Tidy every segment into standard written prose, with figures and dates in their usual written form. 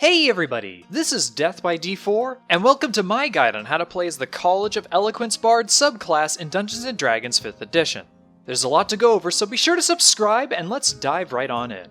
Hey everybody, this is Death by D4, and welcome to my guide on how to play as the College of Eloquence Bard subclass in Dungeons & Dragons 5th edition. There's a lot to go over, so be sure to subscribe and let's dive right on in.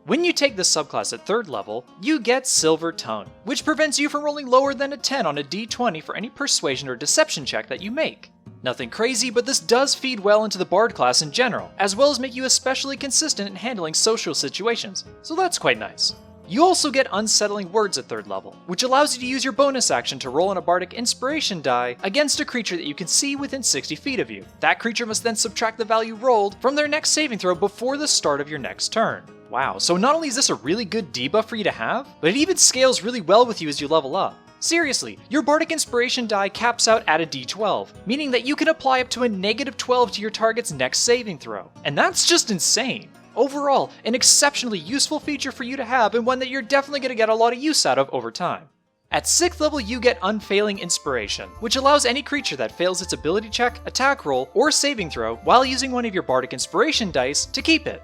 When you take this subclass at 3rd level, you get Silver Tongue, which prevents you from rolling lower than a 10 on a d20 for any persuasion or deception check that you make. Nothing crazy, but this does feed well into the Bard class in general, as well as make you especially consistent in handling social situations, so that's quite nice. You also get Unsettling Words at 3rd level, which allows you to use your bonus action to roll on a Bardic Inspiration die against a creature that you can see within 60 feet of you. That creature must then subtract the value rolled from their next saving throw before the start of your next turn. Wow, so not only is this a really good debuff for you to have, but it even scales really well with you as you level up. Seriously, your Bardic Inspiration die caps out at a d12, meaning that you can apply up to a -12 to your target's next saving throw. And that's just insane. Overall, an exceptionally useful feature for you to have and one that you're definitely going to get a lot of use out of over time. At 6th level, you get Unfailing Inspiration, which allows any creature that fails its ability check, attack roll, or saving throw while using one of your Bardic Inspiration dice to keep it.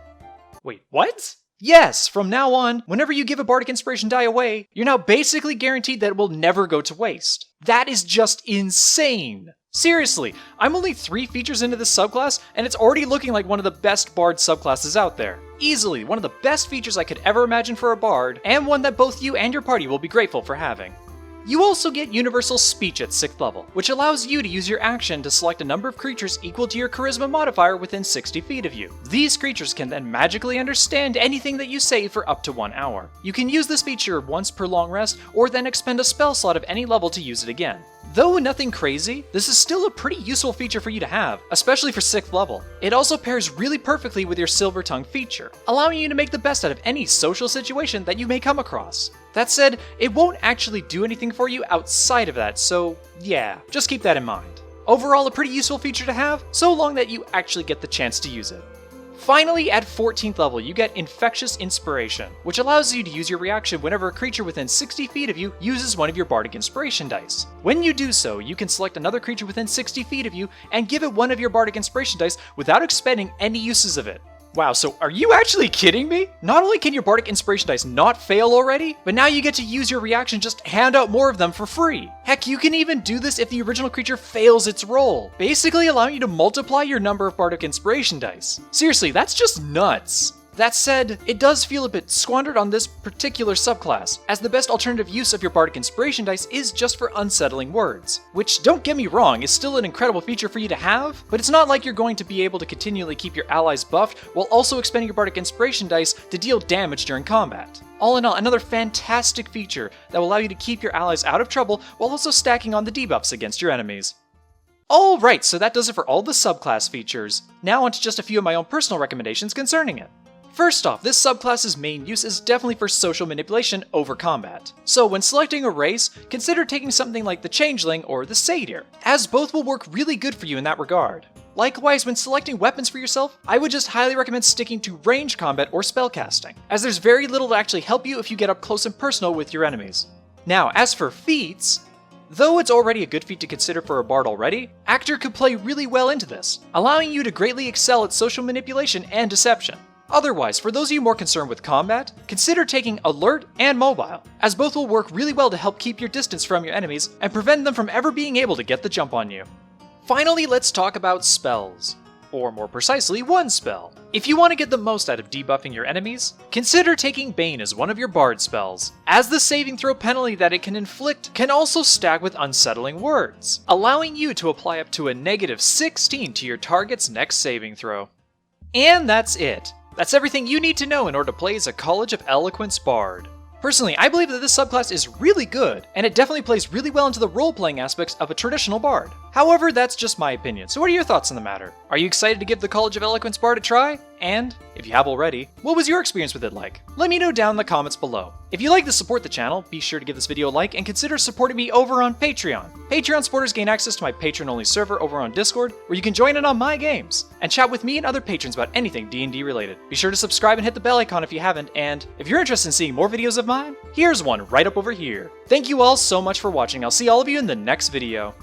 Wait, what? Yes, from now on, whenever you give a Bardic Inspiration die away, you're now basically guaranteed that it will never go to waste. That is just insane! Seriously, I'm only 3 features into this subclass, and it's already looking like one of the best Bard subclasses out there. Easily, one of the best features I could ever imagine for a Bard, and one that both you and your party will be grateful for having. You also get Universal Speech at 6th level, which allows you to use your action to select a number of creatures equal to your Charisma modifier within 60 feet of you. These creatures can then magically understand anything that you say for up to 1 hour. You can use this feature once per long rest, or then expend a spell slot of any level to use it again. Though nothing crazy, this is still a pretty useful feature for you to have, especially for 6th level. It also pairs really perfectly with your Silver Tongue feature, allowing you to make the best out of any social situation that you may come across. That said, it won't actually do anything for you outside of that, so yeah, just keep that in mind. Overall, a pretty useful feature to have, so long that you actually get the chance to use it. Finally, at 14th level, you get Infectious Inspiration, which allows you to use your reaction whenever a creature within 60 feet of you uses one of your Bardic Inspiration dice. When you do so, you can select another creature within 60 feet of you and give it one of your Bardic Inspiration dice without expending any uses of it. Wow, so are you actually kidding me? Not only can your Bardic Inspiration dice not fail already, but now you get to use your reaction just hand out more of them for free. Heck, you can even do this if the original creature fails its roll, basically allowing you to multiply your number of Bardic Inspiration dice. Seriously, that's just nuts. That said, it does feel a bit squandered on this particular subclass, as the best alternative use of your Bardic Inspiration dice is just for Unsettling Words, which, don't get me wrong, is still an incredible feature for you to have, but it's not like you're going to be able to continually keep your allies buffed while also expending your Bardic Inspiration dice to deal damage during combat. All in all, another fantastic feature that will allow you to keep your allies out of trouble while also stacking on the debuffs against your enemies. Alright, so that does it for all the subclass features. Now onto just a few of my own personal recommendations concerning it. First off, this subclass's main use is definitely for social manipulation over combat. So when selecting a race, consider taking something like the Changeling or the Satyr, as both will work really good for you in that regard. Likewise, when selecting weapons for yourself, I would just highly recommend sticking to range combat or spellcasting, as there's very little to actually help you if you get up close and personal with your enemies. Now, as for feats, though it's already a good feat to consider for a Bard already, Actor could play really well into this, allowing you to greatly excel at social manipulation and deception. Otherwise, for those of you more concerned with combat, consider taking Alert and Mobile, as both will work really well to help keep your distance from your enemies and prevent them from ever being able to get the jump on you. Finally, let's talk about spells. Or more precisely, one spell. If you want to get the most out of debuffing your enemies, consider taking Bane as one of your Bard spells, as the saving throw penalty that it can inflict can also stack with Unsettling Words, allowing you to apply up to a -16 to your target's next saving throw. And that's it. That's everything you need to know in order to play as a College of Eloquence Bard. Personally, I believe that this subclass is really good, and it definitely plays really well into the role-playing aspects of a traditional Bard. However, that's just my opinion, so what are your thoughts on the matter? Are you excited to give the College of Eloquence Bard a try? And, if you have already, what was your experience with it like? Let me know down in the comments below. If you'd like to support the channel, be sure to give this video a like and consider supporting me over on Patreon. Patreon supporters gain access to my patron-only server over on Discord, where you can join in on my games, and chat with me and other patrons about anything D&D related. Be sure to subscribe and hit the bell icon if you haven't, and if you're interested in seeing more videos of mine, here's one right up over here. Thank you all so much for watching. I'll see all of you in the next video.